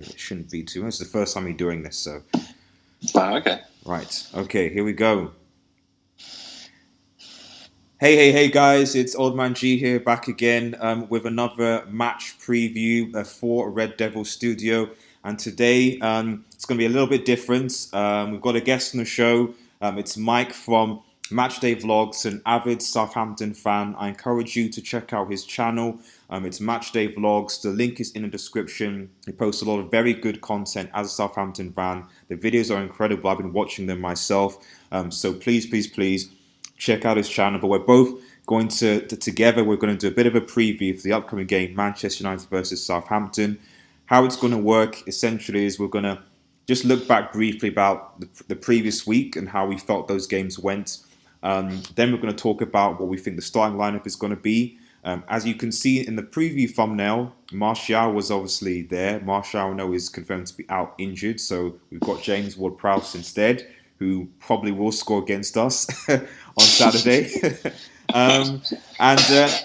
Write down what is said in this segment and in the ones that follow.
It shouldn't be too much. It's the first time you're doing this, so. Oh, okay. Right. Okay, here we go. Hey, guys, it's Old Man G here, back again with another match preview for Red Devil Studio. And today it's going to be a little bit different. We've got a guest on the show. It's Mike from MatchDayVLOGS, an avid Southampton fan. I encourage you to check out his channel. It's MatchDayVLOGS. The link is in the description. He posts a lot of very good content as a Southampton fan. The videos are incredible. I've been watching them myself. So please check out his channel. But we're both going to together, we're going to do a bit of a preview for the upcoming game, Manchester United versus Southampton. How it's going to work essentially is we're going to just look back briefly about the previous week and how we felt those games went. Then we're going to talk about what we think the starting lineup is going to be. As you can see in the preview thumbnail, Martial was obviously there. Martial, I know, is confirmed to be out injured, so we've got James Ward-Prowse instead, who probably will score against us on Saturday. And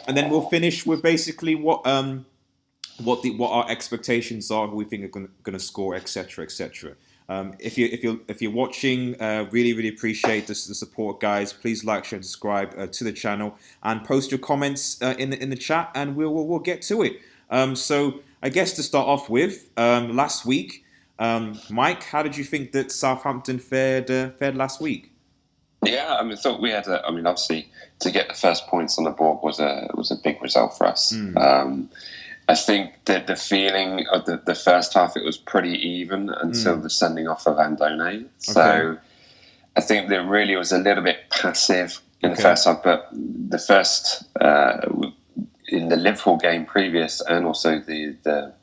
then we'll finish with basically what our expectations are, who we think are going to score, etc., etc. If you're watching, really appreciate the support, guys. Please like, share, and subscribe to the channel, and post your comments in the chat, and we'll get to it. So I guess to start off with, last week, Mike, how did you think that Southampton fared last week? Yeah, I thought we had. Obviously, to get the first points on the board was a big result for us. I think that the feeling of the first half, it was pretty even until the sending off of Andone. So I think that really was a little bit passive in the first half, but the first in the Liverpool game previous, and also the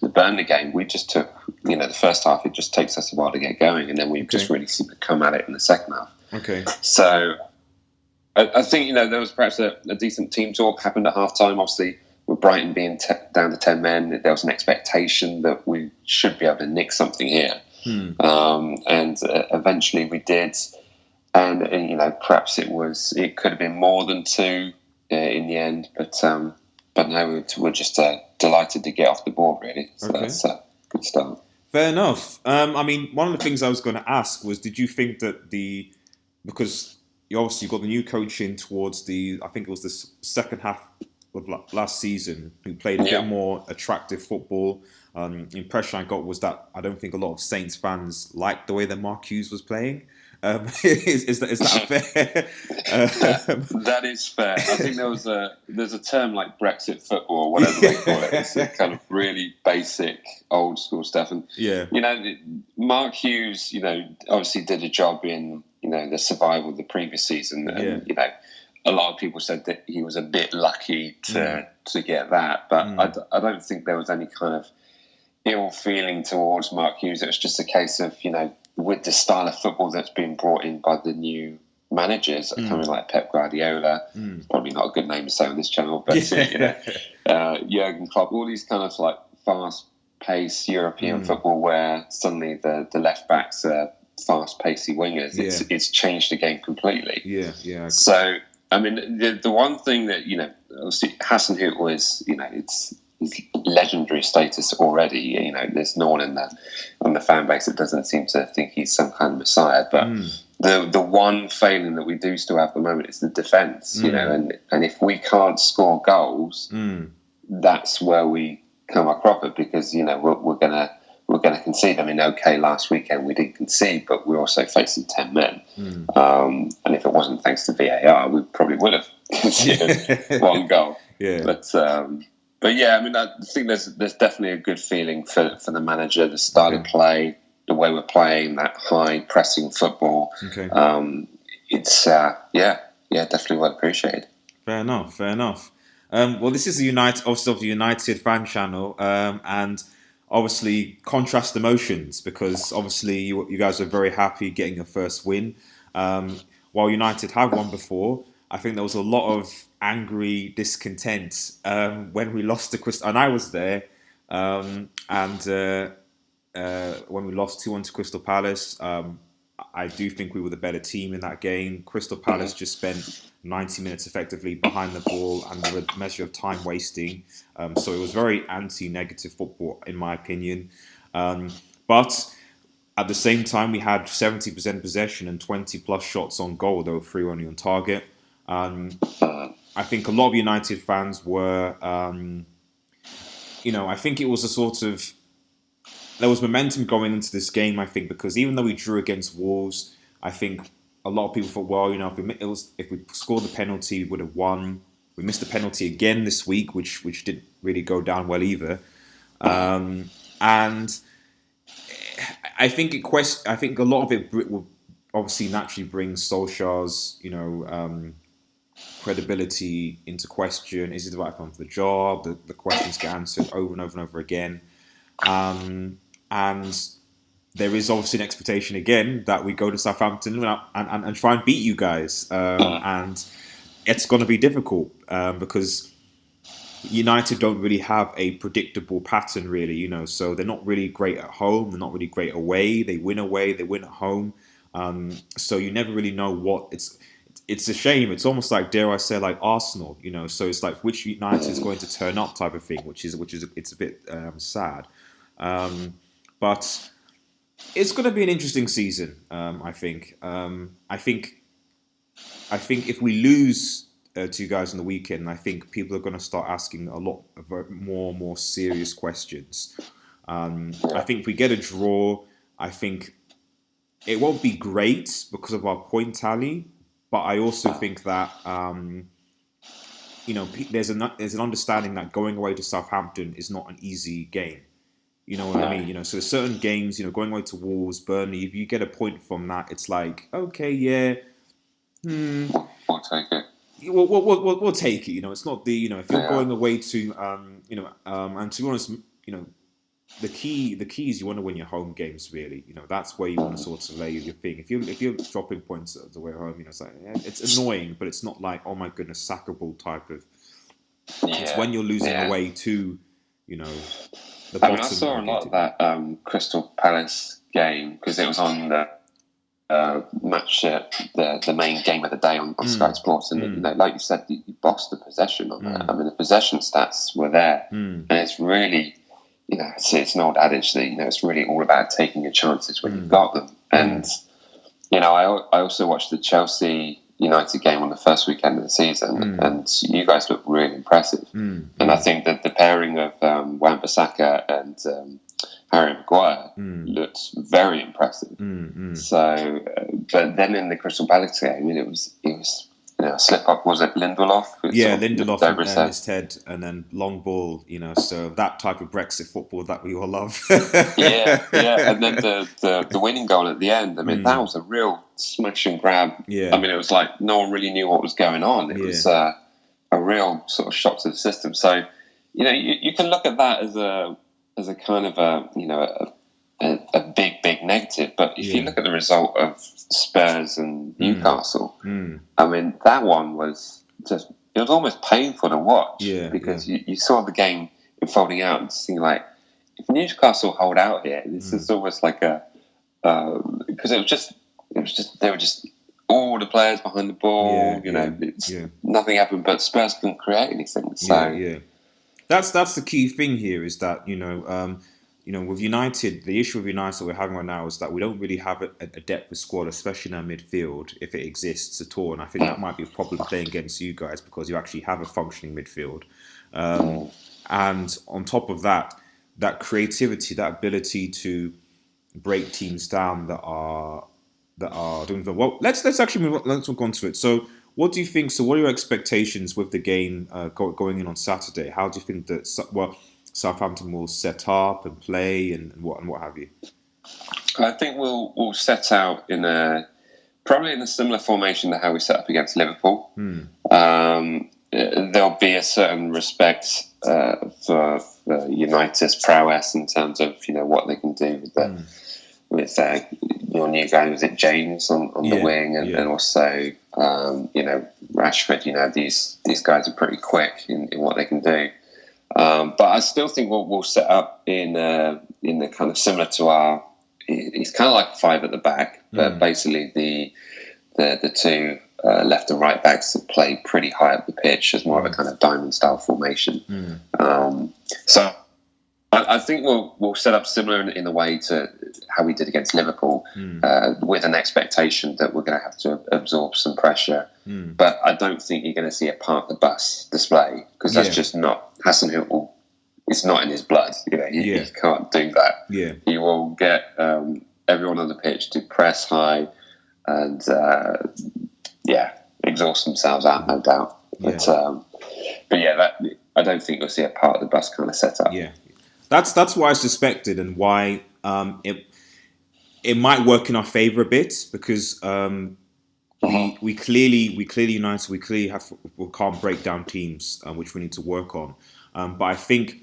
Burnley game, we just took, the first half, it just takes us a while to get going, and then we just really seemed to come at it in the second half. Okay. So I think, there was perhaps a decent team talk happened at half time. Obviously, with Brighton being down to 10 men, there was an expectation that we should be able to nick something here. And eventually we did. And perhaps it could have been more than two in the end. But no, we're just delighted to get off the board, really. So that's a good start. Fair enough. One of the things I was going to ask was, did you think that because you obviously got the new coach in towards I think it was the second half of last season, who played a bit more attractive football. The impression I got was that I don't think a lot of Saints fans liked the way that Mark Hughes was playing. Is that fair? That is fair. I think there's a term like Brexit football, or whatever they call it. It's kind of really basic, old school stuff. And Mark Hughes, obviously did a job in the survival of the previous season, and a lot of people said that he was a bit lucky to get that, but I don't think there was any kind of ill feeling towards Mark Hughes. It was just a case of, with the style of football that's been brought in by the new managers, coming like Pep Guardiola, probably not a good name to say on this channel, but Jurgen Klopp, all these kind of like fast-paced European football where suddenly the left-backs are fast-pacey wingers. It's changed the game completely. Yeah. So, the one thing that, obviously Hasenhüttl was, it's legendary status already. There's no one on the fan base that doesn't seem to think he's some kind of messiah. But the one failing that we do still have at the moment is the defence. And if we can't score goals, that's where we come a cropper, because we're gonna concede. Last weekend we didn't concede, but we're also facing 10 men. And if it wasn't thanks to VAR, we probably would have conceded one goal. But yeah, I think there's definitely a good feeling for the manager, the style of play, the way we're playing, that high pressing football. It's definitely well appreciated. Fair enough. Well, this is the United fan channel, and obviously contrast emotions, because obviously you guys are very happy getting your first win. While United have won before, I think there was a lot of angry discontent when we lost to Crystal, and I was there. When we lost 2-1 to Crystal Palace, I do think we were the better team in that game. Crystal Palace just spent 90 minutes effectively behind the ball and with a measure of time wasting. So it was very anti-negative football, in my opinion. But at the same time, we had 70% possession and 20 plus shots on goal. There were 3 only on target. I think a lot of United fans were, I think it was a sort of, there was momentum going into this game, I think, because even though we drew against Wolves, I think a lot of people thought, well, if we scored the penalty, we would have won. We missed the penalty again this week, which didn't really go down well either. And I think a lot of it will obviously naturally bring Solskjaer's, credibility into question. Is he the right man for the job? The questions get answered over and over and over again. And there is obviously an expectation again that we go to Southampton and try and beat you guys. And it's going to be difficult because United don't really have a predictable pattern, really. So they're not really great at home. They're not really great away. They win away. They win at home. So you never really know what it's a shame. It's almost like, dare I say, like Arsenal, So it's like which United is going to turn up type of thing, which is it's a bit sad. But it's going to be an interesting season. I think. I think if we lose to you guys on the weekend, I think people are going to start asking a lot of more serious questions. I think if we get a draw, I think it won't be great because of our point tally. But I also think that there's an understanding that going away to Southampton is not an easy game. You know what I mean? So there's certain games, going away to Wolves, Burnley. If you get a point from that, it's like, okay, yeah, we'll take it. We'll take it. It's not the if you're going away to and to be honest, the key is you want to win your home games, really. That's where you want to sort of lay your thing. If you're dropping points the way home, it's like it's annoying, but it's not like, oh my goodness, sackable type of. It's when you're losing away to, the bottom. I saw a lot of that Crystal Palace game because it was on the match, the main game of the day on Sky Sports, and like you said, you bossed the possession on that. I mean, the possession stats were there, and it's really. It's an old adage that it's really all about taking your chances when you've got them. And I also watched the Chelsea United game on the first weekend of the season, and you guys looked really impressive. And I think that the pairing of Wan-Bissaka and Harry Maguire looked very impressive. So, but then in the Crystal Palace game, it was a slip up. Was it Lindelof? Lindelof and his head, and then long ball. So that type of Brexit football that we all love. And then the winning goal at the end. I mean, that was a real smash and grab. I mean, it was like no one really knew what was going on. It was a real sort of shock to the system. So you can look at that as a kind of a big negative. But if you look at the result of Spurs and Newcastle, I mean, that one was it was almost painful to watch because you saw the game unfolding out and just thinking like, if Newcastle hold out here, this is almost like because it was just they were just all the players behind the ball, nothing happened, but Spurs couldn't create anything. So that's the key thing here is that with United, the issue with United we're having right now is that we don't really have a depth of squad, especially in our midfield, if it exists at all. And I think that might be a problem playing against you guys because you actually have a functioning midfield. And on top of that creativity, that ability to break teams down that are doing well. Let's actually move on. Let's move on to it. So, what do you think? So, what are your expectations with the game going in on Saturday? How do you think that? Southampton will set up and play and what have you? I think we'll set out probably in a similar formation to how we set up against Liverpool. There'll be a certain respect for United's prowess in terms of what they can do with your new guy, was it James on the wing, and also Rashford. These guys are pretty quick in what they can do. But I still think we'll set up in the kind of similar to our. It's kind of like 5 at the back, but basically the two left and right backs that play pretty high up the pitch as more of a kind of diamond style formation. So I think we'll set up similar in the way to how we did against Liverpool, with an expectation that we're going to have to absorb some pressure. But I don't think you're going to see a park the bus display, because that's just not Hasenhüttl. It's not in his blood. He can't do that. Yeah. He will get everyone on the pitch to press high and exhaust themselves out, no doubt. But I don't think you'll see a part of the bus kind of setup. Yeah. That's why I suspected, and why it might work in our favour a bit, because we clearly United, we can't break down teams, which we need to work on. But I think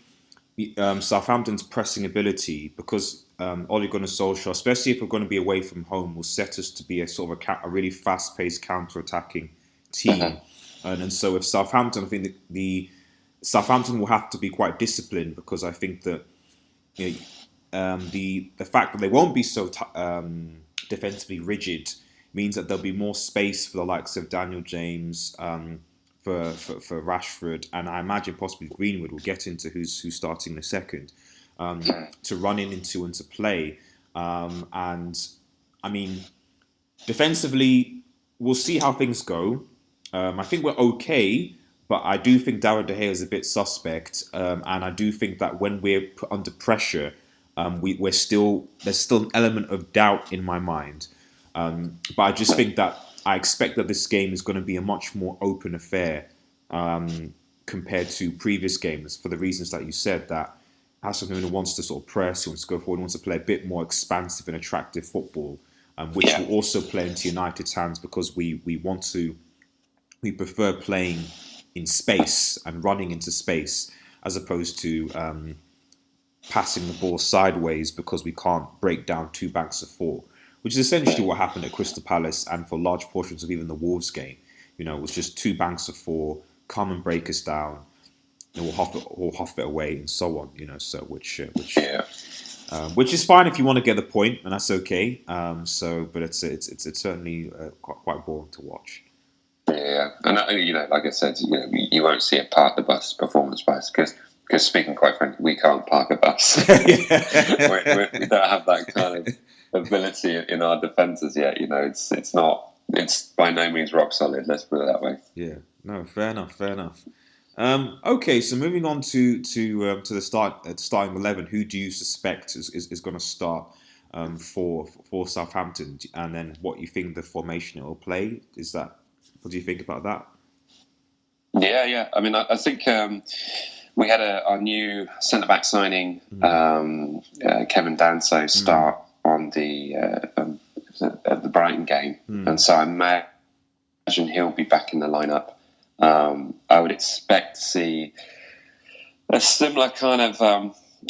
Southampton's pressing ability, because Ole Gunnar Solskjaer, especially if we're going to be away from home, will set us to be a sort of a really fast-paced counter-attacking team. And so with Southampton, I think the Southampton will have to be quite disciplined, because I think that the fact that they won't be so defensively rigid means that there'll be more space for the likes of Daniel James, for Rashford, and I imagine possibly Greenwood will get into who's starting in a second, to run into and to play. And I mean, defensively, we'll see how things go. I think we're okay, but I do think David De Gea is a bit suspect, and I do think that when we're put under pressure, there's still an element of doubt in my mind. But I just think that I expect that this game is going to be a much more open affair compared to previous games, for the reasons that you said, that Hasenhüttl wants to sort of press, he wants to go forward, he wants to play a bit more expansive and attractive football, which will also play into United's hands, because we prefer playing in space and running into space, as opposed to passing the ball sideways, because we can't break down two banks of four, which is essentially what happened at Crystal Palace, and for large portions of even the Wolves game. It was just two banks of four, come and break us down, and we'll huff it away, and so on. Which is fine if you want to get the point, and that's okay. But it's certainly quite boring to watch. Yeah, and like I said, you won't see a park the bus performance-wise, because speaking quite frankly, we can't park a bus. we don't have that kind of ability in our defences yet. It's by no means rock solid. Let's put it that way. Yeah, no, fair enough. Okay, so moving on to the starting 11. Who do you suspect is going to start for Southampton, and then what you think the formation it will play? What do you think about that? Yeah. I mean, I think we had our new centre-back signing, Kevin Danso, start on the Brighton game, and so I imagine he'll be back in the lineup. I would expect to see a similar kind of,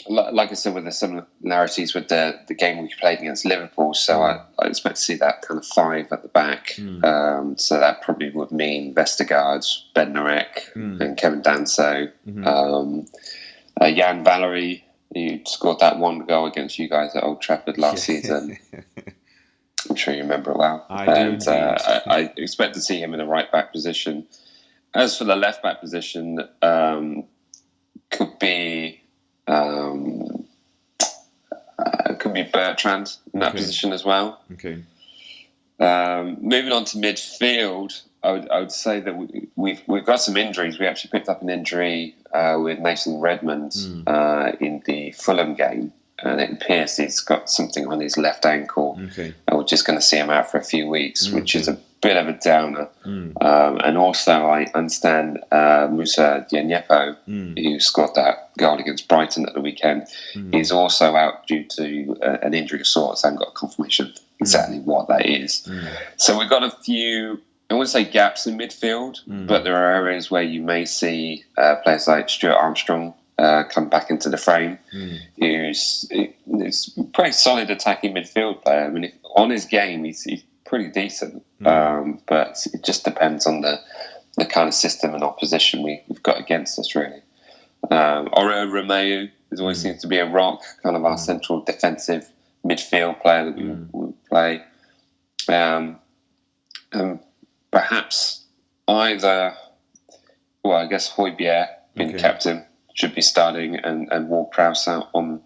like I said, with the similarities with the game we played against Liverpool. So I expect to see that kind of five at the back. So that probably would mean Vestergaard, Bednarek, and Kevin Danso. Jan Valery, who scored that one goal against you guys at Old Trafford last season. I'm sure you remember it well. I expect to see him in the right back position. As for the left back position, could be Bertrand in that position as well. Okay. Moving on to midfield, I would say that we've got some injuries. We actually picked up an injury with Mason Redmond in the Fulham game, and it appears he's got something on his left ankle. Okay. And we're just going to see him out for a few weeks, which is a bit of a downer. And also, I understand Moussa Diagne, who scored that goal against Brighton at the weekend, is also out due to an injury of sorts. I haven't got confirmation exactly what that is. So we've got a few, I wouldn't say gaps in midfield, but there are areas where you may see players like Stuart Armstrong come back into the frame, who's a pretty solid attacking midfield player. I mean, on his game, he's pretty decent, but it just depends on the kind of system and opposition we've got against us, really. Aurelio Romeu always seems to be a rock, kind of our central defensive midfield player that we play. And perhaps either, I guess Højbjerg being captain should be starting, and Ward-Prowse out on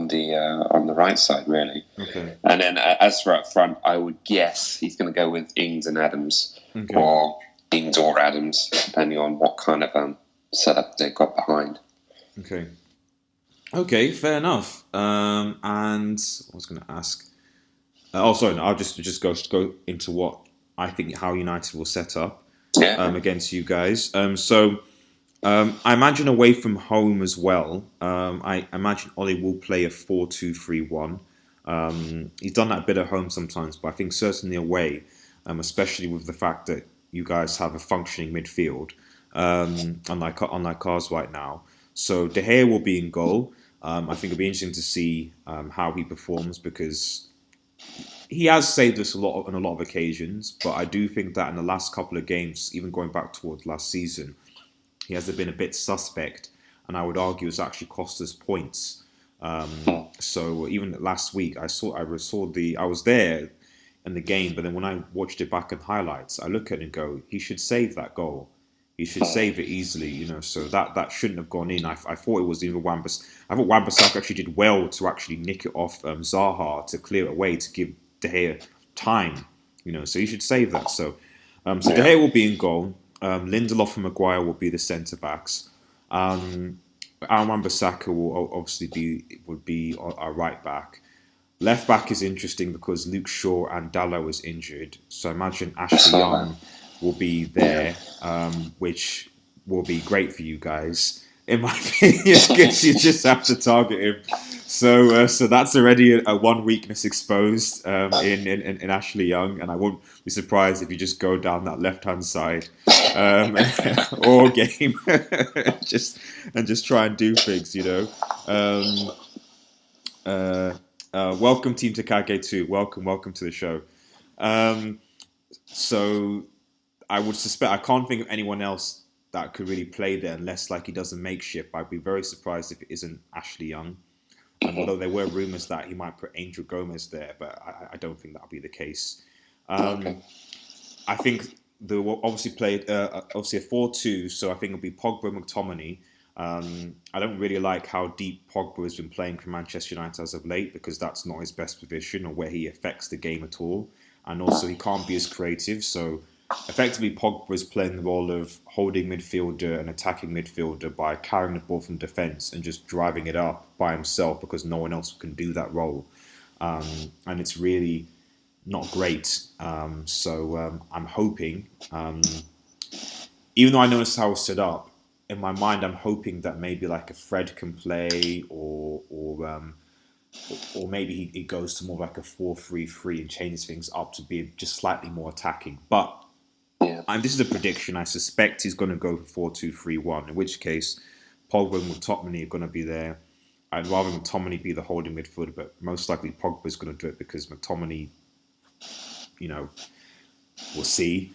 the right side, really. Okay. And then as for up front, I would guess he's going to go with Ings and Adams, or Ings or Adams, depending on what kind of setup they've got behind. Okay. Okay, fair enough. And I was going to ask. Sorry, no, I'll just go into what I think how United will set up against you guys. I imagine away from home as well. I imagine Ollie will play a 4-2-3-1. He's done that a bit at home sometimes, but I think certainly away, especially with the fact that you guys have a functioning midfield, unlike ours right now. So De Gea will be in goal. I think it'll be interesting to see how he performs, because he has saved us on a lot of occasions. But I do think that in the last couple of games, even going back towards last season, he has been a bit suspect, and I would argue it's actually cost us points. So even last week, I was there in the game, but then when I watched it back in highlights, I look at it and go, he should save that goal. He should save it easily, so that shouldn't have gone in. I thought it was even Wan-Bissaka. I thought Wan-Bissaka actually did well to actually nick it off Zaha to clear it away to give De Gea time, so he should save that. So De Gea will be in goal. Lindelof and Maguire will be the centre backs. Wan-Bissaka will obviously be our right back. Left back is interesting because Luke Shaw and Dalot is injured, so I imagine Ashley Young will be there, which will be great for you guys, in my opinion, because you just have to target him. So that's already a one weakness exposed in Ashley Young, and I won't be surprised if you just go down that left-hand side all game, just try and do things, welcome Team Takage too. Welcome to the show. So I would suspect, I can't think of anyone else that could really play there unless he does a makeshift. I'd be very surprised if it isn't Ashley Young. Although there were rumours that he might put Angel Gomez there, but I don't think that'll be the case. I think they will obviously play obviously a 4-2, so I think it'll be Pogba, McTominay. I don't really like how deep Pogba has been playing for Manchester United as of late, because that's not his best position or where he affects the game at all. And also he can't be as creative, so effectively Pogba is playing the role of holding midfielder and attacking midfielder by carrying the ball from defence and just driving it up by himself, because no one else can do that role. And it's really not great. I'm hoping, even though I noticed how it's set up, in my mind I'm hoping that maybe a Fred can play, or maybe he goes to more like a 4-3-3 and changes things up to be just slightly more attacking. But this is a prediction. I suspect he's going to go for 4-2-3-1, in which case Pogba and McTominay are going to be there. I'd rather McTominay be the holding midfielder, but most likely Pogba's going to do it, because McTominay, we'll see.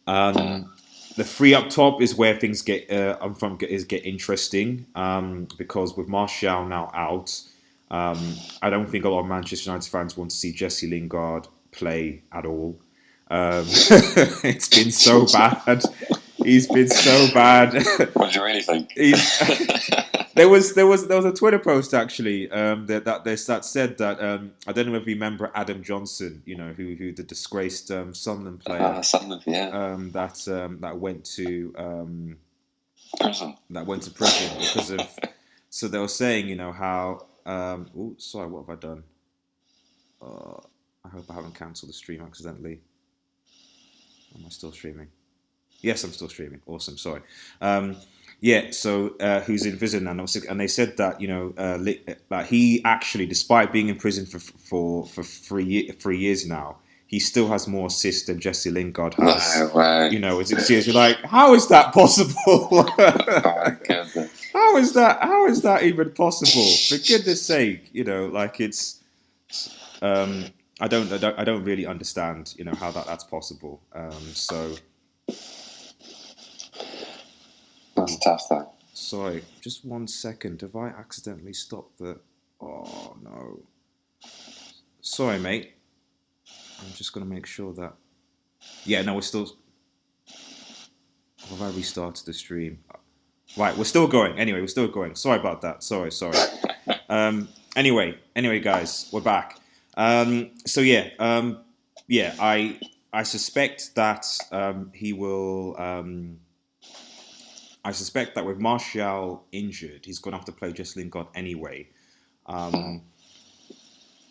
The three up top is where things get interesting, because with Martial now out, I don't think a lot of Manchester United fans want to see Jesse Lingard play at all. It's been so bad. He's been so bad. What do you really think? There was a Twitter post actually that said that I don't know if you remember Adam Johnson, who the disgraced Sunderland player, that went to prison. That went to prison because of. So they were saying, how. Sorry, what have I done? I hope I haven't cancelled the stream accidentally. Am I still streaming? Yes, I'm still streaming. Awesome. Sorry. So who's in prison now? And they said that he actually, despite being in prison for 3 years now, he still has more assists than Jesse Lingard has. No way. It's seriously like, how is that possible? Oh my goodness. How is that even possible? For goodness sake, it's. I don't really understand, how that's possible. That's tough, though. Sorry, just 1 second. Have I accidentally stopped the? Oh no. Sorry, mate. I'm just gonna make sure that. Yeah, no, we're still. Have I restarted the stream? Right, we're still going. Anyway, we're still going. Sorry about that. Sorry. Anyway, guys, we're back. So yeah, yeah, I suspect that he will. I suspect that with Martial injured, he's going to have to play Jesse Lingard anyway. Um,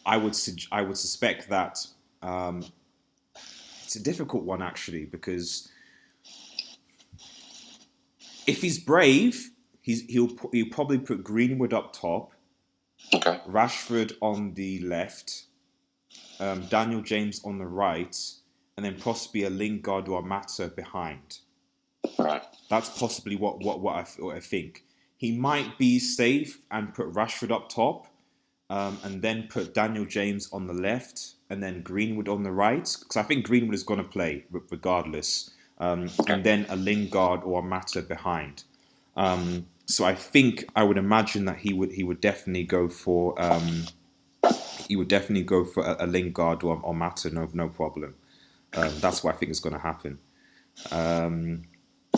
I would suspect that it's a difficult one actually because if he's brave, he'll probably put Greenwood up top, Okay. Rashford on the left, Daniel James on the right, and then possibly a Lingard or a Mata behind. Right. That's possibly what I think. He might be safe and put Rashford up top, and then put Daniel James on the left, and then Greenwood on the right, because I think Greenwood is going to play regardless, and then a Lingard or a Mata behind. So I think I would imagine that he would definitely go for a Lingard or Mata, no problem. That's what I think is going to happen.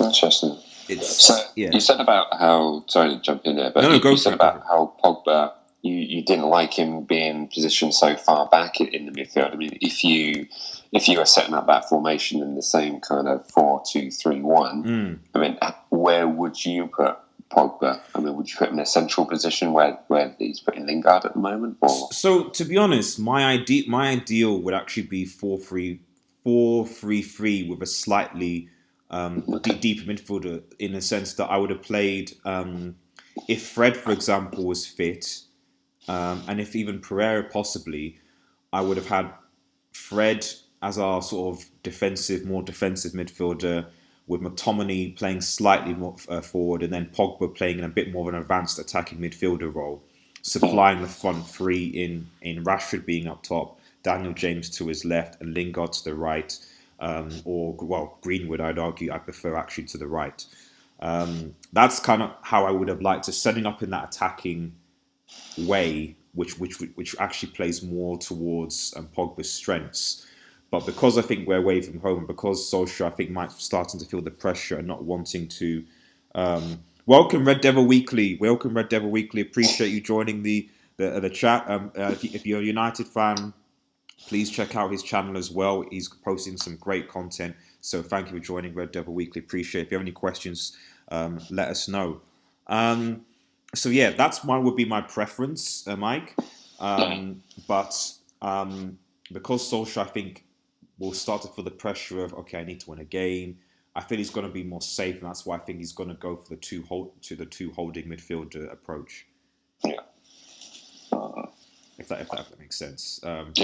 Interesting. So Yeah. you said about how, sorry to jump in there, but you said about how Pogba, you didn't like him being positioned so far back in the midfield. I mean, if you were setting up that formation in the same kind of 4-2-3-1, I mean, where would you put Pogba? I mean, would you put him in a central position where he's putting Lingard at the moment? Or? So to be honest, my ideal would actually be 4-3-3 with a slightly deeper midfielder, in the sense that I would have played if Fred, for example, was fit, and if even Pereira possibly, I would have had Fred as our sort of more defensive midfielder, with McTominay playing slightly more forward, and then Pogba playing in a bit more of an advanced attacking midfielder role, supplying the front three in Rashford being up top, Daniel James to his left, and Lingard to the right. Greenwood, I'd argue, I prefer actually to the right. That's kind of how I would have liked to setting up in that attacking way, which actually plays more towards Pogba's strengths. But because I think we're away from home, and because Solskjaer, I think, might be starting to feel the pressure and not wanting to. Welcome, Red Devil Weekly. Appreciate you joining the chat. If you're a United fan, please check out his channel as well. He's posting some great content. So thank you for joining Red Devil Weekly. Appreciate it. If you have any questions, let us know. So yeah, would be my preference, Mike. But because Solskjaer, I think, will start to feel the pressure of, okay, I need to win a game, I feel he's going to be more safe, and that's why I think he's going to go for the two holding midfielder approach. Yeah. If that makes sense. That's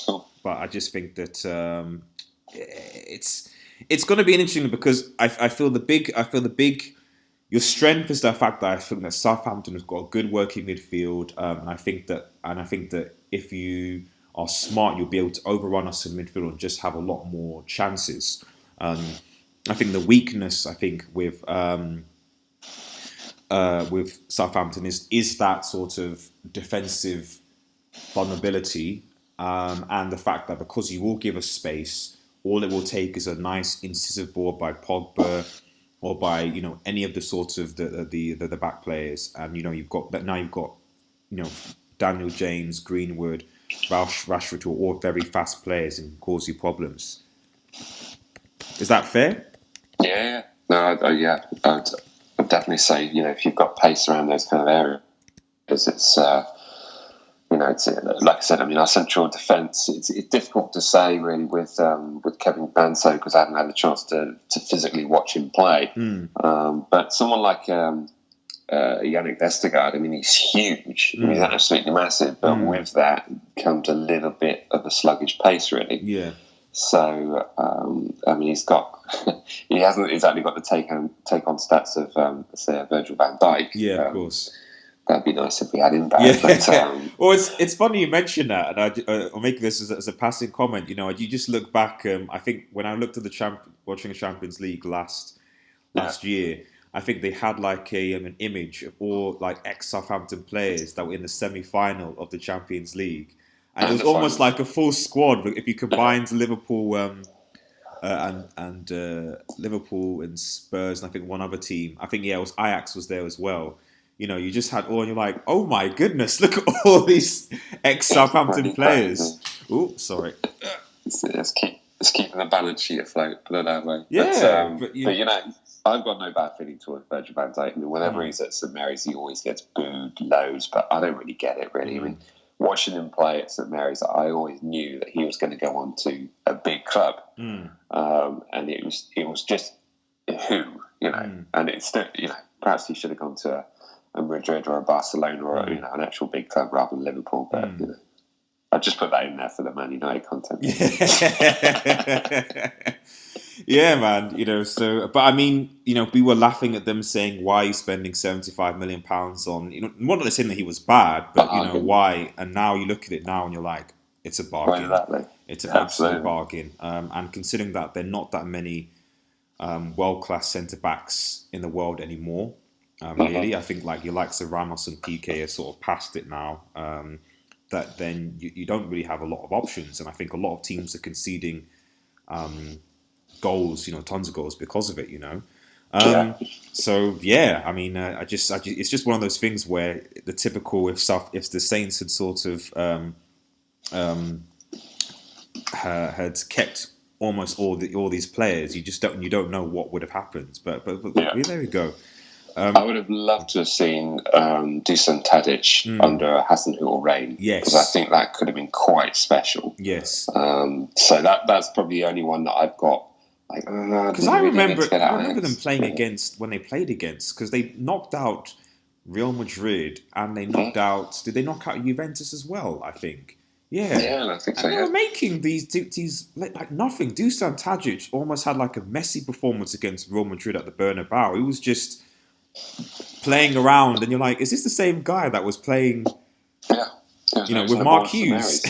cool. But I just think that it's going to be interesting because I feel the big. Your strength is the fact that I think that Southampton has got a good working midfield, and I think that if you are smart, you'll be able to overrun us in midfield and just have a lot more chances. I think the weakness, with Southampton is that sort of defensive vulnerability, and the fact that because you will give us space, all it will take is a nice incisive ball by Pogba or by any of the sorts of the back players, and you've got Daniel James, Greenwood, Rashford, who are all very fast players and cause you problems. Is that fair? Yeah. No. Yeah. I'd definitely say if you've got pace around those kind of areas, it's like I said. I mean, our central defence. It's difficult to say really with Kevin Banso, because I haven't had a chance to physically watch him play. But someone like Yannick Vestergaard, I mean, he's huge. I mean, he's absolutely massive. But with that comes a little bit of a sluggish pace, really. Yeah. So I mean, he hasn't exactly got the take on stats of say Virgil van Dijk. Yeah, of course. That'd be nice if we had him back. Yeah. But, well, it's funny you mention that, and I'll make this as a passing comment. You just look back. I think when I looked at watching the Champions League last year, I think they had like an image of all like ex-Southampton players that were in the semi-final of the Champions League, and it was almost like a full squad if you combined Liverpool. and Liverpool and Spurs, and I think one other team. I think, yeah, it was Ajax was there as well. You know, you just had all, and you're like, oh my goodness, look at all these ex-Southampton Pretty players. crazy. Oh, sorry. It's keeping the balance sheet afloat, put it that way. Yeah, But you know, I've got no bad feeling towards Virgil van Dijk. I mean, whenever he's at St Mary's, he always gets booed loads, but I don't really get it, really. I mean, watching him play at St Mary's, I always knew that he was going to go on to a big club. And it was just who, you know, and it's still, you know, perhaps he should have gone to a Madrid or a Barcelona or you know, an actual big club rather than Liverpool, but you know, I just put that in there for the Man United content. Yeah, man. You know, so, but I mean, you know, we were laughing at them saying, "Why are you spending £75 million on?" You know, not saying that he was bad, but you know why. And now you look at it now, and you're like, "It's a bargain. Exactly. It's an absolute bargain." And considering that there are not that many world-class centre backs in the world anymore, really, I think like your likes of Ramos and PK are sort of past it now. That then you don't really have a lot of options, and I think a lot of teams are conceding goals, you know, tons of goals because of it, you know. So yeah, I mean, I just, it's just one of those things where the typical, if the Saints had sort of had kept almost all these players, you don't know what would have happened. But there we go. I would have loved to have seen Dusan Tadic under Hasenhüttl reign. Yes. Because I think that could have been quite special. Yes. So that's probably the only one that I've got. Because I remember them playing against, when they played against, because they knocked out Real Madrid and they knocked out, did they knock out Juventus as well, I think? Yeah. Yeah, I think so, and they were making these like nothing. Dusan Tadic almost had like a messy performance against Real Madrid at the Bernabeu. He was just playing around, and you're like, is this the same guy that was playing? Yeah, you know, with Mark Hughes.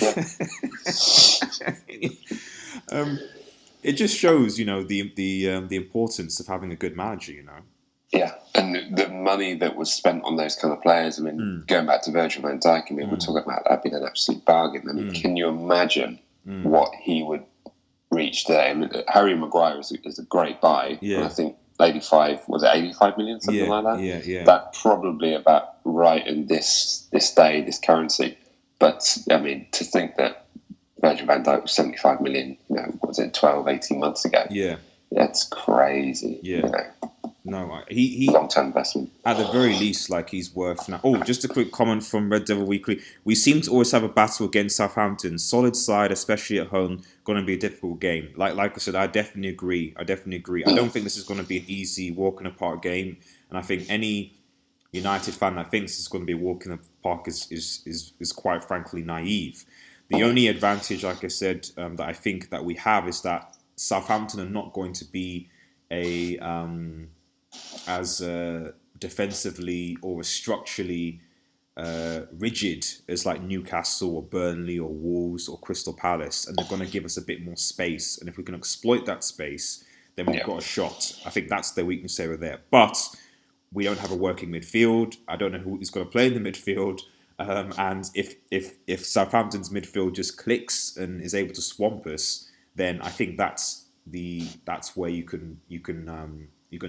It just shows, you know, the importance of having a good manager. You know. Yeah, and the money that was spent on those kind of players. I mean, going back to Virgil van Dijk, I mean, we're talking about that being an absolute bargain. I mean, can you imagine what he would reach today? I mean, Harry Maguire is a great buy. Yeah. And I think 85 million, something like that. Yeah. That's probably about right in this day, this currency. But I mean, to think that Virgil van Dijk was 75 million, you know, what was it 12, 18 months ago? Yeah. That's crazy. Yeah. You know? No, he long-term investment. At the very least, like, he's worth now. Oh, just a quick comment from Red Devil Weekly. We seem to always have a battle against Southampton. Solid side, especially at home. Going to be a difficult game. Like I said, I definitely agree. I don't think this is going to be an easy walk in the park game. And I think any United fan that thinks it's going to be a walk in the park is quite frankly naive. The only advantage, like I said, that I think that we have is that Southampton are not going to be as defensively or as structurally rigid as like Newcastle or Burnley or Wolves or Crystal Palace, and they're going to give us a bit more space. And if we can exploit that space, then we've got a shot. I think that's their weakness over there. But we don't have a working midfield. I don't know who is going to play in the midfield. And if Southampton's midfield just clicks and is able to swamp us, then I think that's where you can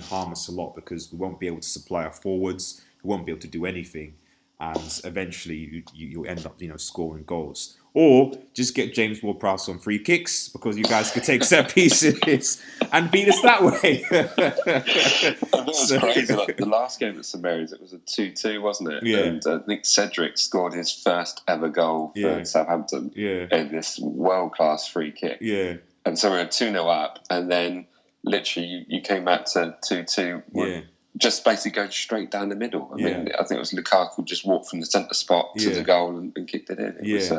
harm us a lot, because we won't be able to supply our forwards. We won't be able to do anything, and eventually you'll end up, you know, scoring goals. Or just get James Ward-Prowse on free kicks, because you guys could take set pieces and beat us that way. It was crazy. Like the last game at St Mary's, it was a 2-2, wasn't it? Yeah. And I think Cedric scored his first ever goal for Southampton in this world-class free kick. Yeah. And so we were 2-0 up, and then literally you came back to 2-2. Yeah. Just basically going straight down the middle. I mean, I think it was Lukaku just walked from the centre spot to the goal and kicked it in. It was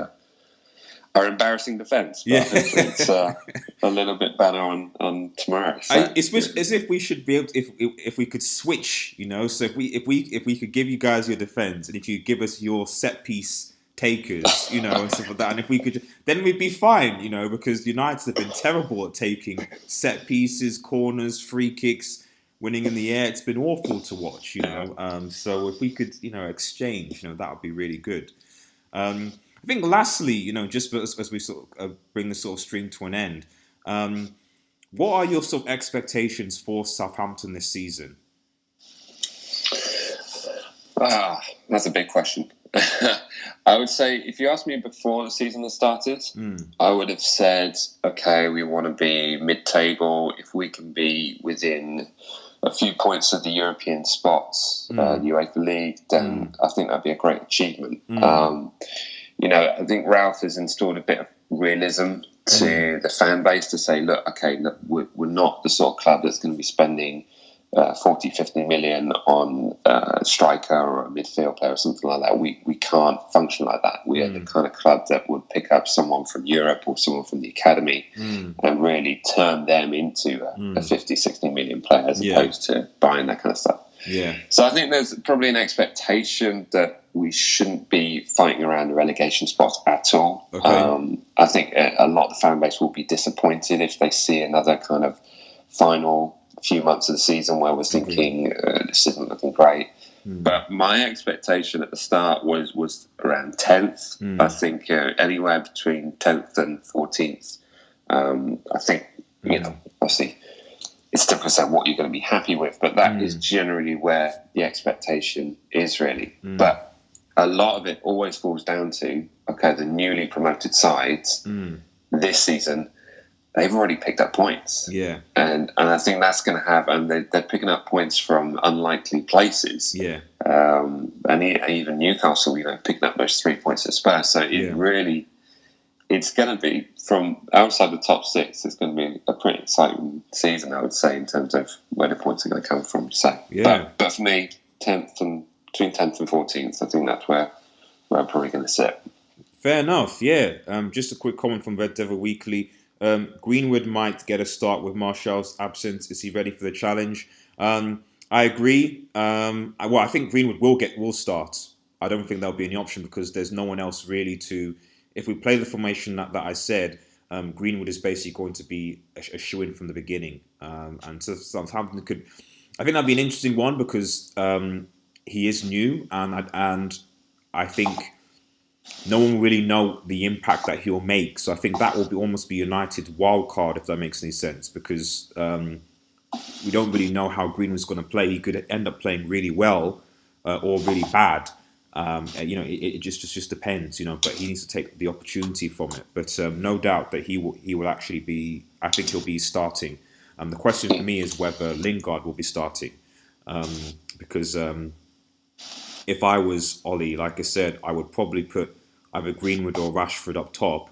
our embarrassing defence, but hopefully it's a little bit better on tomorrow. So, it's as if we should be able to, if we could switch, you know. So if we could give you guys your defence, and if you give us your set piece takers, you know, and stuff like that, and if we could, then we'd be fine, you know, because United have been terrible at taking set pieces, corners, free kicks, winning in the air. It's been awful to watch, you know. So if we could, you know, exchange, you know, that would be really good. I think lastly, you know, just as we sort of bring this sort of stream to an end, What are your sort of expectations for Southampton this season? That's a big question. I would say if you asked me before the season has started, I would have said, okay, we want to be mid-table. If we can be within a few points of the European spots, UEFA League, then I think that'd be a great achievement. I think Ralph has installed a bit of realism to the fan base to say, look, we're not the sort of club that's going to be spending 40, 50 million on a striker or a midfield player or something like that. We can't function like that. We are the kind of club that would pick up someone from Europe or someone from the academy and really turn them into a 50, 60 million player as opposed to buying that kind of stuff. Yeah. So I think there's probably an expectation that we shouldn't be fighting around the relegation spots at all. Okay. I think a lot of the fan base will be disappointed if they see another kind of final few months of the season where we're thinking this isn't looking great. But my expectation at the start was around 10th. I think anywhere between 10th and 14th. I think, obviously it's difficult to say what you're going to be happy with, but that is generally where the expectation is really. But a lot of it always falls down to, the newly promoted sides this season, they've already picked up points. Yeah. And I think that's going to have, and they're picking up points from unlikely places. Yeah. And even Newcastle, picking up those 3 points at Spurs. So it's going to be, from outside the top six, it's going to be a pretty exciting season, I would say, in terms of where the points are going to come from. So, but for me, between 10th and 14th, I think that's where I'm probably going to sit. Fair enough, yeah. Just a quick comment from Red Devil Weekly. Greenwood might get a start with Martial's absence. Is he ready for the challenge? I agree. I think Greenwood will start. I don't think there'll be any option because there's no one else really to. If we play the formation that I said, Greenwood is basically going to be a shoe-in from the beginning. And so Southampton could. I think that'd be an interesting one because he is new, and I think no one will really know the impact that he'll make. So I think that will almost be United's wild card, if that makes any sense, because we don't really know how Greenwood's going to play. He could end up playing really well or really bad. It just depends, but he needs to take the opportunity from it. But no doubt that he will actually be, I think he'll be starting. The question for me is whether Lingard will be starting. Because if I was Ollie, like I said, I would probably put either Greenwood or Rashford up top,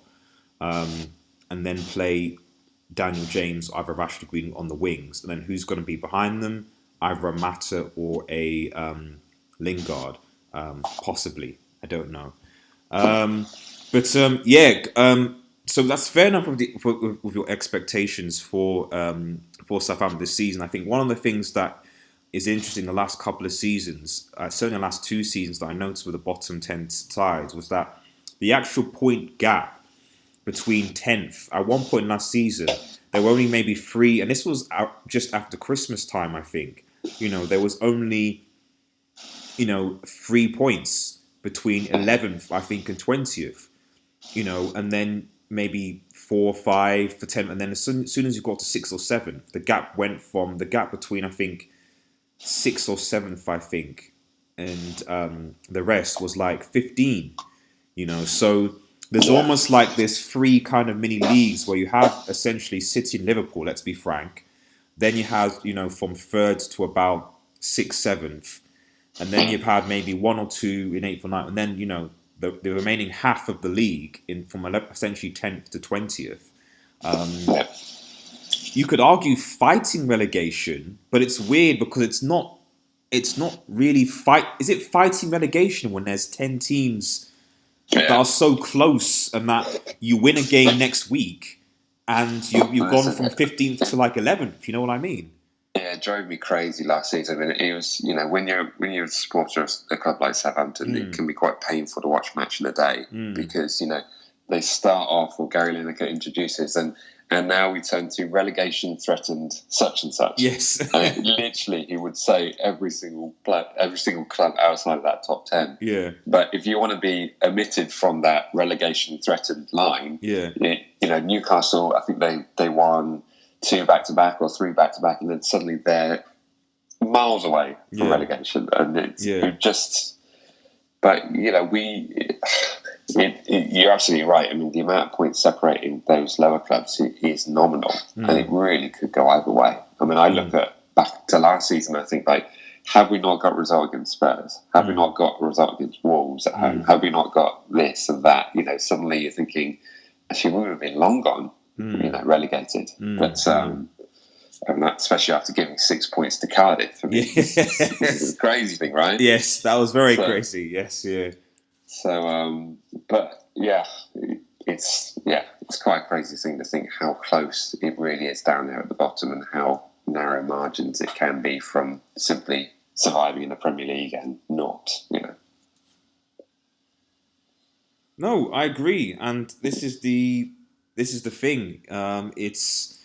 and then play Daniel James, either Rashford or Greenwood on the wings. And then who's going to be behind them? Either a Mata or a Lingard, possibly. I don't know. So that's fair enough with your expectations for Southampton this season. I think one of the things that is interesting the last couple of seasons, certainly the last 2 seasons that I noticed with the bottom 10 sides, was that the actual point gap between 10th, at one point last season, there were only maybe 3, and this was just after Christmas time, I think. There was only, 3 points between 11th, I think, and 20th. And then maybe 4 or 5 for 10th, and then as soon as you got to 6th or 7th, the gap went from the gap between, I think, 6th or 7th, I think, and the rest was like 15. So there's almost like this 3 kind of mini leagues where you have essentially City and Liverpool, let's be frank. Then you have, from 3rd to about 6th, 7th. And then you've had maybe 1 or 2 in 8th or 9th. And then, the remaining half of the league from essentially 10th to 20th. You could argue fighting relegation, but it's weird because it's not really fight. Is it fighting relegation when there's 10 teams that are so close and that you win a game next week and you've gone from 15th to like 11th? You know what I mean? Yeah, it drove me crazy last season. I mean, it was, when you're a supporter of a club like Southampton, it can be quite painful to watch match in a day because, they start off, or Gary Lineker introduces, and now we turn to relegation threatened such and such. Yes. And literally, he would say every single club outside of that top 10. Yeah. But if you want to be omitted from that relegation threatened line, Newcastle, I think they won 2 back-to-back or 3 back-to-back, and then suddenly they're miles away from relegation, and it's just. But you're absolutely right. I mean, the amount of points separating those lower clubs is nominal, and it really could go either way. I mean, I look back to last season, I think, like, have we not got a result against Spurs? Have we not got a result against Wolves at home? Have we not got this and that? Suddenly you're thinking, actually, we would have been long gone, relegated. But and that, especially after giving 6 points to Cardiff. I mean, this is a crazy thing, right? Yes, that was very crazy. Yes, yeah. So, but it's quite a crazy thing to think how close it really is down there at the bottom, and how narrow margins it can be from simply surviving in the Premier League and not. No, I agree, and this is the thing. It's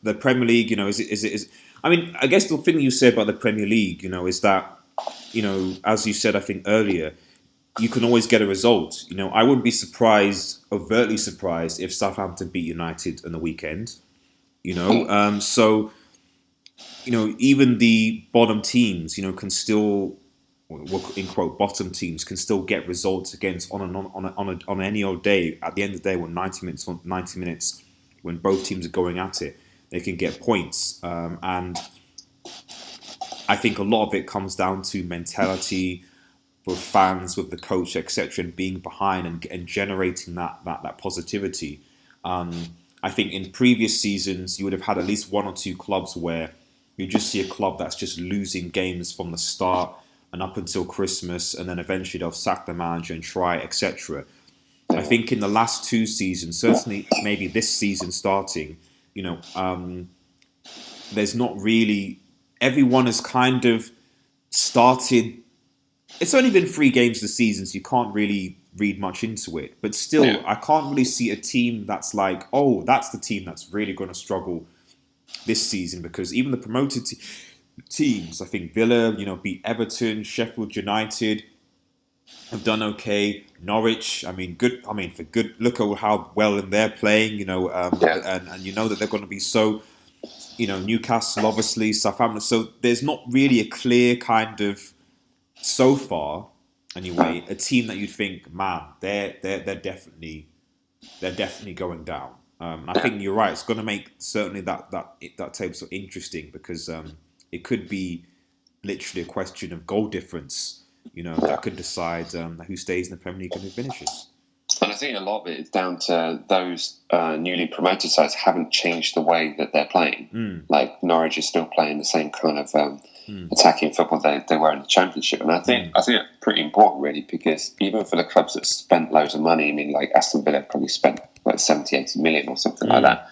the Premier League. Is I mean, I guess the thing you said about the Premier League, is that as you said, I think earlier, you can always get a result. I wouldn't be overtly surprised, if Southampton beat United on the weekend. So even the bottom teams, can still, in quote, bottom teams can still get results against on any old day. At the end of the day, when 90 minutes, when both teams are going at it, they can get points. And I think a lot of it comes down to mentality, with fans, with the coach, etc., and being behind and generating that positivity. I think in previous seasons, you would have had at least 1 or 2 clubs where you just see a club that's just losing games from the start and up until Christmas, and then eventually they'll sack the manager and try, etc. I think in the last 2 seasons, certainly maybe this season starting, there's not really. Everyone has kind of started. It's only been 3 games this season, so you can't really read much into it. But still, I can't really see a team that's like, oh, that's the team that's really going to struggle this season. Because even the promoted teams, I think Villa, beat Everton, Sheffield United have done okay. Norwich, good. For good, look at how well they're playing. And you know that they're going to be so. Newcastle, obviously, Southampton. So there's not really a clear kind of. So far, anyway, a team that you'd think, man, they're definitely going down. I think you're right. It's going to make certainly that tape so interesting, because it could be literally a question of goal difference. That could decide who stays in the Premier League and who finishes. And I think a lot of it is down to those newly promoted sides haven't changed the way that they're playing. Like Norwich is still playing the same kind of attacking football they were in the Championship. And I think that's pretty important, really, because even for the clubs that spent loads of money, like Aston Villa probably spent like 70, 80 million or something like that.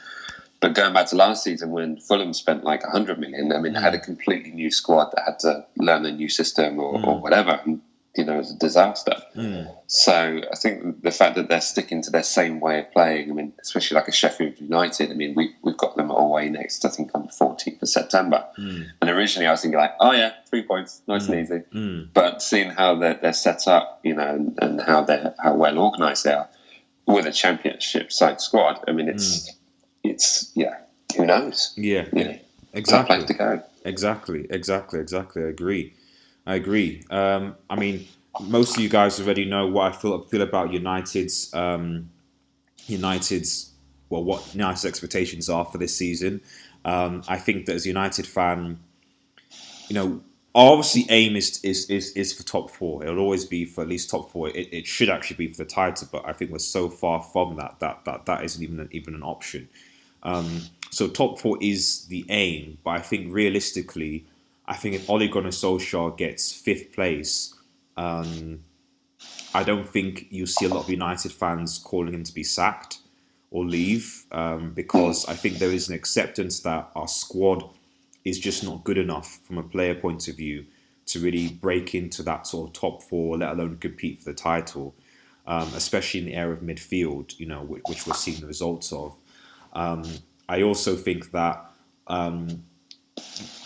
But going back to last season, when Fulham spent like 100 million, they had a completely new squad that had to learn a new system or whatever. And, it was a disaster. So I think the fact that they're sticking to their same way of playing, especially like a Sheffield United, we've got them away next, I think, on the 14th of September. And originally I was thinking like, 3 points, nice and easy. But seeing how they're set up, and how well organised they are with a Championship side squad, it's who knows? Yeah, exactly. Place to go. Exactly. I agree. Most of you guys already know what I feel about United's what United's expectations are for this season. I think that as a United fan, our obviously aim is for top 4. It'll always be for at least top 4. It should actually be for the title, but I think we're so far from that isn't even an option. So top 4 is the aim, but I think realistically, if Ole Gunnar Solskjaer gets 5th place, I don't think you'll see a lot of United fans calling him to be sacked or leave, because I think there is an acceptance that our squad is just not good enough from a player point of view to really break into that sort of top 4, let alone compete for the title, especially in the area of midfield, which we're seeing the results of. I also think that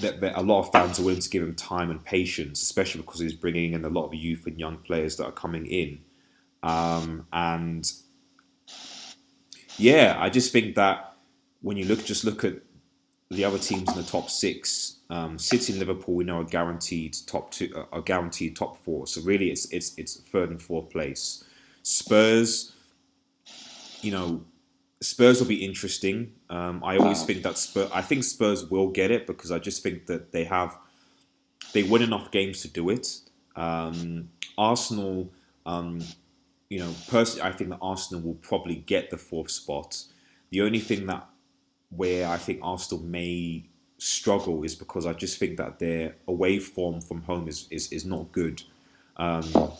that a lot of fans are willing to give him time and patience, especially because he's bringing in a lot of youth and young players that are coming in. And yeah, I just think that when you look at the other teams in the top six, City and Liverpool, we know are guaranteed top two, are guaranteed top four. So really, it's third and fourth place. Spurs, you know, Spurs will be interesting. I always think that I think Spurs will get it because I just think that they win enough games to do it. Arsenal, personally, I think that Arsenal will probably get the fourth spot. The only thing that where I think Arsenal may struggle is because I just think that their away form from home is not good. And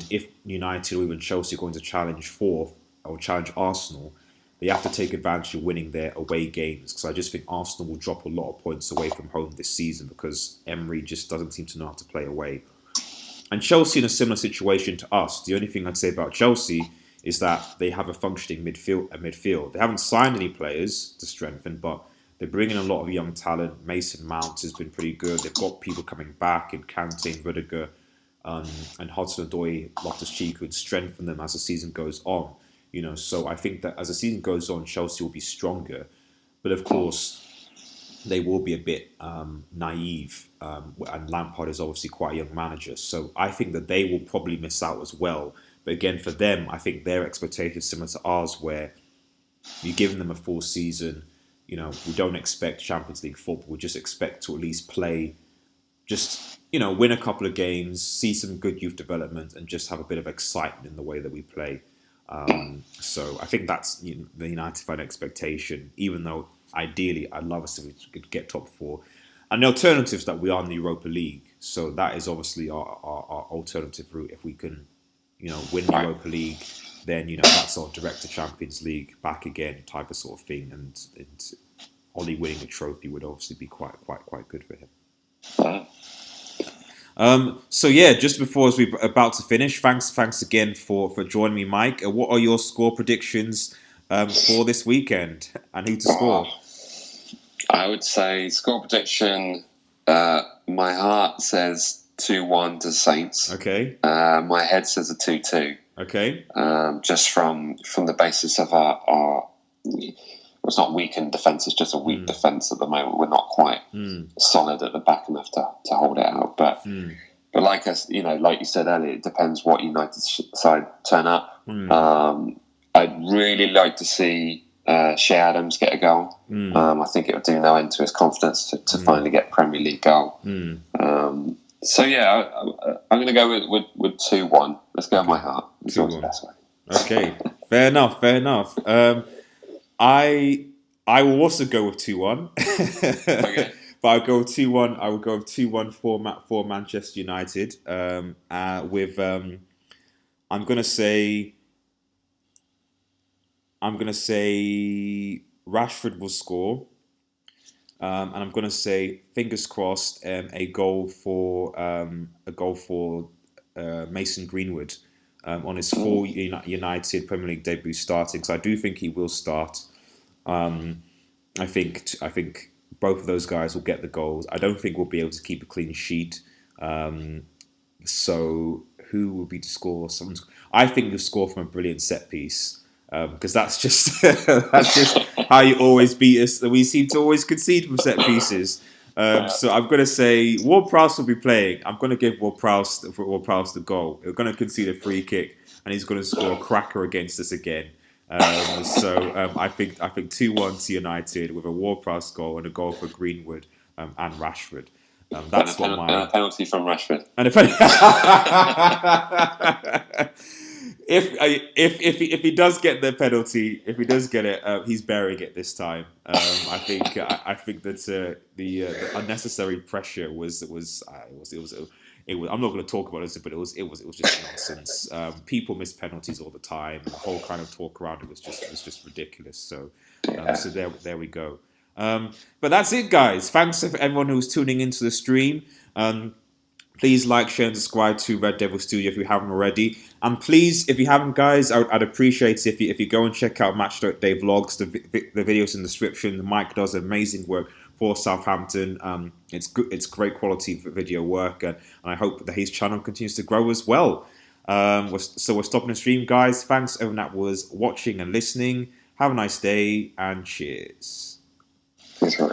if United or even Chelsea are going to challenge fourth or challenge Arsenal, they have to take advantage of winning their away games. Because I just think Arsenal will drop a lot of points away from home this season because Emery just doesn't seem to know how to play away. And Chelsea in a similar situation to us. The only thing I'd say about Chelsea is that they have a functioning midfield. They haven't signed any players to strengthen, but they're bringing a lot of young talent. Mason Mount has been pretty good. They've got people coming back in Kante and Rudiger, and Hudson-Odoi, Loftus-Cheek could strengthen them as the season goes on. So I think that as the season goes on, Chelsea will be stronger. But of course, they will be a bit naive. And Lampard is obviously quite a young manager. So I think that they will probably miss out as well. But again, for them, I think their expectations similar to ours, where you're giving them a full season. We don't expect Champions League football. We just expect to at least play, just win a couple of games, see some good youth development, and just have a bit of excitement in the way that we play. So I think that's the United fan expectation. Even though ideally, I'd love us if we could get top four. And the alternatives that we are in the Europa League. So that is obviously our alternative route. If we can win the Europa League, then that's our direct to Champions League back again type of sort of thing, and Ollie winning a trophy would obviously be quite good for him. So yeah, just before as we're about to finish, thanks again for joining me, Mike. What are your score predictions for this weekend and who to score? I would say score prediction. My heart says 2-1 to Saints. Okay. My head says a 2-2. Okay. Just from the basis of our it's not weakened defence, it's just a weak defence at the moment. We're not quite solid at the back enough to hold it out. But like like you said earlier, it depends what United side turn up. I'd really like to see Shea Adams get a goal. I think it would do no end to his confidence to finally get a Premier League goal. So yeah, I'm going to go with 2-1. Let's go on my heart. It's always the best way. Okay, fair enough. I will also go with 2-1. Okay. But I'll go with 2-1. I will go with 2-1 for Manchester United. I'm gonna say Rashford will score. And I'm gonna say, fingers crossed, a goal for Mason Greenwood. On his full United Premier League debut starting, so I do think he will start. I think both of those guys will get the goals. I don't think we'll be able to keep a clean sheet. So who will be to score? I think you'll score from a brilliant set piece, because that's just how you always beat us. We seem to always concede from set pieces. So I'm going to say Ward-Prowse will be playing. I'm going to give Ward-Prowse the goal. We're going to concede a free kick, and he's going to score a cracker against us again. I think 2-1 to United with a Ward-Prowse goal and a goal for Greenwood and Rashford. That's and a penalty from Rashford. And if he does get the penalty, if he does get it, he's burying it this time. I think that the unnecessary pressure was I'm not going to talk about it, but it was just nonsense. People miss penalties all the time, and the whole kind of talk around it was just ridiculous. So so there we go. But that's it, guys. Thanks for everyone who's tuning into the stream. Please like, share, and subscribe to Red Devil Studio if you haven't already. And please, if you haven't, guys, I'd appreciate it if you go and check out MatchDayVLOGS. The videos in the description. Mike does amazing work for Southampton. It's good. It's great quality video work, and I hope that his channel continues to grow as well. So we're stopping the stream, guys. Thanks everyone that was watching and listening. Have a nice day and cheers. That's right.